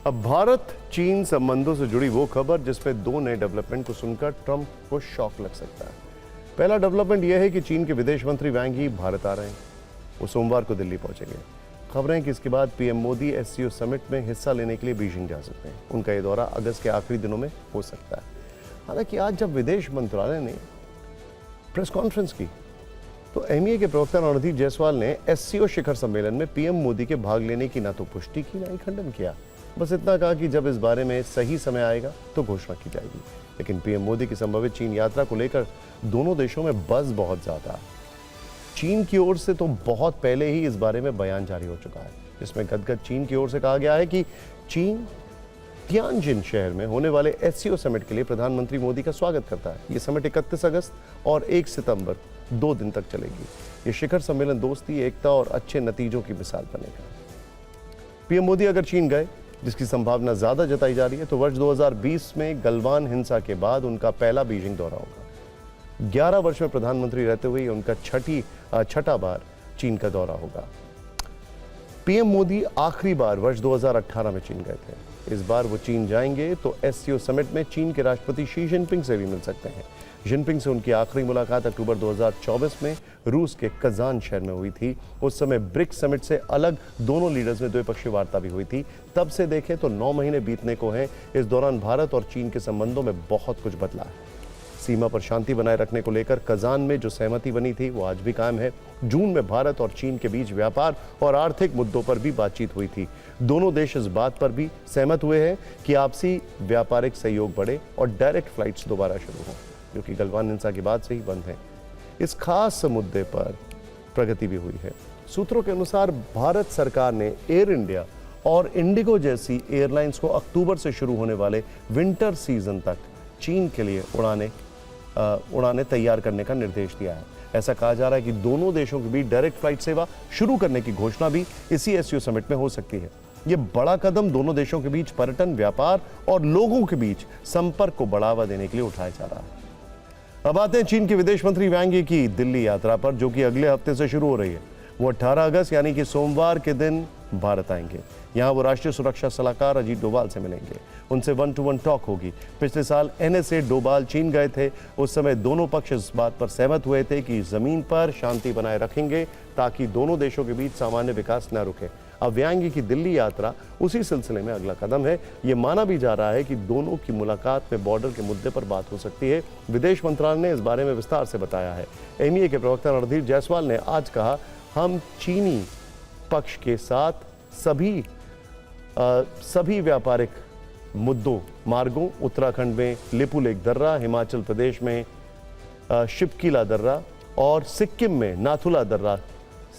अब भारत चीन संबंधों से जुड़ी वो खबर जिसमें दो नए डेवलपमेंट को सुनकर ट्रंप को शॉक लग सकता है। पहला डेवलपमेंट यह है कि चीन के विदेश मंत्री वांग यी भारत आ रहे हैं। वो सोमवार को दिल्ली पहुंचेंगे। खबरें हैं कि इसके बाद पीएम मोदी एससीओ समिट में हिस्सा लेने के लिए बीजिंग जा सकते हैं। उनका ये दौरा अगस्त के आखिरी दिनों में हो सकता है। हालांकि आज जब विदेश मंत्रालय ने प्रेस कॉन्फ्रेंस की तो एमईए के प्रवक्ता रणदीप जायसवाल ने एससीओ शिखर सम्मेलन में पीएम मोदी के भाग लेने की ना तो पुष्टि की ना ही खंडन किया। बस इतना कहा कि जब इस बारे में सही समय आएगा तो घोषणा की जाएगी। लेकिन पीएम मोदी की संभावित चीन यात्रा को लेकर दोनों देशों में बज़ बहुत ज्यादा। चीन की ओर से तो बहुत पहले ही इस बारे में बयान जारी हो चुका है, जिसमें गदगद चीन की ओर से कहा गया है कि चीन तियानजिन शहर में होने वाले एससीओ समिट के लिए प्रधानमंत्री मोदी का स्वागत करता है। ये समिट 31 अगस्त और 1 सितंबर 2 दिन तक चलेगी। ये शिखर सम्मेलन दोस्ती, एकता और अच्छे नतीजों की मिसाल बनेगा। पीएम मोदी अगर चीन गए, जिसकी संभावना ज्यादा जताई जा रही है, तो वर्ष 2020 में गलवान हिंसा के बाद उनका पहला बीजिंग दौरा होगा। 11 वर्ष में प्रधानमंत्री रहते हुए उनका छठा बार चीन का दौरा होगा। पीएम मोदी आखिरी बार वर्ष 2018 में चीन गए थे। इस बार वो चीन जाएंगे तो एससीओ समिट में चीन के राष्ट्रपति शी जिनपिंग से भी मिल सकते हैं। जिनपिंग से उनकी आखिरी मुलाकात अक्टूबर 2024 में रूस के कजान शहर में हुई थी। उस समय ब्रिक्स समिट से अलग दोनों लीडर्स में द्विपक्षीय वार्ता भी हुई थी। तब से देखें तो 9 महीने बीतने को हैं। इस दौरान भारत और चीन के संबंधों में बहुत कुछ बदला है। सीमा पर शांति बनाए रखने को लेकर कजान में जो सहमति बनी थी वो आज भी कायम है। जून में भारत और चीन के बीच व्यापार और आर्थिक मुद्दों पर भी बातचीत हुई थी। दोनों देश इस बात पर भी सहमत हुए हैं कि आपसी व्यापारिक सहयोग बढ़े और डायरेक्ट फ्लाइट्स दोबारा शुरू हों, जो कि गलवान हिंसा के बाद से ही बंद है। इस खास मुद्दे पर प्रगति भी हुई है। सूत्रों के अनुसार भारत सरकार ने एयर इंडिया और इंडिगो जैसी एयरलाइंस को अक्टूबर से शुरू होने वाले विंटर सीजन तक चीन के लिए उड़ानें तैयार करने का निर्देश दिया है। ऐसा कहा जा रहा है कि दोनों देशों के बीच डायरेक्ट फ्लाइट सेवा शुरू करने की घोषणा भी इसी एससीओ समिट में हो सकती है। यह बड़ा कदम दोनों देशों के बीच पर्यटन, व्यापार और लोगों के बीच संपर्क को बढ़ावा देने के लिए उठाया जा रहा है। अब आते हैं चीन के विदेश मंत्री वांग यी की दिल्ली यात्रा पर, जो कि अगले हफ्ते से शुरू हो रही है। वो 18 अगस्त यानी कि सोमवार के दिन भारत आएंगे। यहाँ वो राष्ट्रीय सुरक्षा सलाहकार अजीत डोभाल से मिलेंगे। उनसे 1-to-1 टॉक होगी। पिछले साल एनएसए डोभाल चीन गए थे। उस समय दोनों पक्ष इस बात पर सहमत हुए थे कि जमीन पर शांति बनाए रखेंगे ताकि दोनों देशों के बीच सामान्य विकास न रुके। अब वांग यी की दिल्ली यात्रा उसी सिलसिले में अगला कदम है। ये माना भी जा रहा है कि दोनों की मुलाकात में बॉर्डर के मुद्दे पर बात हो सकती है। विदेश मंत्रालय ने इस बारे में विस्तार से बताया है। एमईए के प्रवक्ता रणदीप जायसवाल ने आज कहा, हम चीनी पक्ष के साथ सभी व्यापारिक मुद्दों, मार्गों, उत्तराखंड में लिपुलेख दर्रा, हिमाचल प्रदेश में शिपकीला दर्रा और सिक्किम में नाथुला दर्रा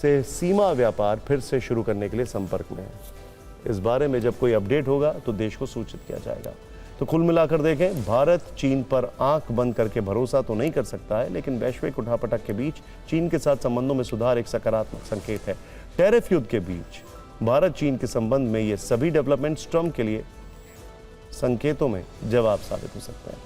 से सीमा व्यापार फिर से शुरू करने के लिए संपर्क में है। इस बारे में जब कोई अपडेट होगा तो देश को सूचित किया जाएगा। तो कुल मिलाकर देखें, भारत चीन पर आंख बंद करके भरोसा तो नहीं कर सकता है, लेकिन वैश्विक उठापटक के बीच चीन के साथ संबंधों में सुधार एक सकारात्मक संकेत है। टैरिफ युद्ध के बीच भारत चीन के संबंध में ये सभी डेवलपमेंट्स ट्रंप के लिए संकेतों में जवाब साबित हो सकते हैं।